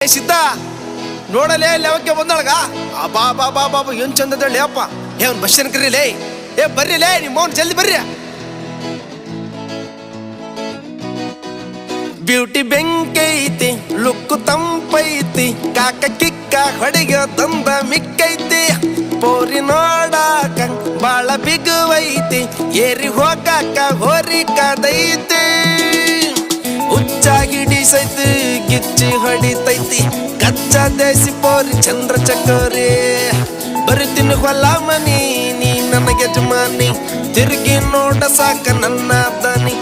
ಸಿದ್ಧ ನೋಡಲೇ ಲೆವಕ್ಕೆ ಬಂದಳಗ ಬಾ ಬಾ ಬಾ ಬಾಬು ಏನ್ ಚಂದದಳ್ಳಿ ಅಪ್ಪ ಏನ್ ಬಸ್ಸನ್ ಕರೀಲೇ ಬರ್ರಿಲೇ ನಿಮ್ಮ ಮೌನ್ ಜಲ್ದಿ ಬರ್ರಿ. ಬ್ಯೂಟಿ ಬೆಂಕೈತಿ ಲುಕ್ಕು ತಂಪೈತಿ ಕಾಕ ಕಿಕ್ಕ ಹೊಡಿಗೆ ತಂದ ಮಿಕ್ಕೈತಿ ಪೋರಿ ನೋಡಾಕ ಬಾಳ ಬಿಗುವೈತಿ ಏರಿ ಹೋಗಾಕ ಹೋರಿ ಕದೈತಿ ಹುಚ್ಚಾಗಿಡಿಸೈತಿ ಗಿಚ್ಚಿ ಹೊಡಿತೈತಿ ಕಚ್ಚಾ ದೇಸಿ ಪೋರಿ ಚಂದ್ರ ಚಕೋರಿ ಬರುತ್ತೀನಿ ಹೊಲ ಮನಿ ನೀ ನನಗೆ ಜಮಾನಿ ತಿರುಗಿ ನೋಡ ಸಾಕ ನನ್ನ ದನಿ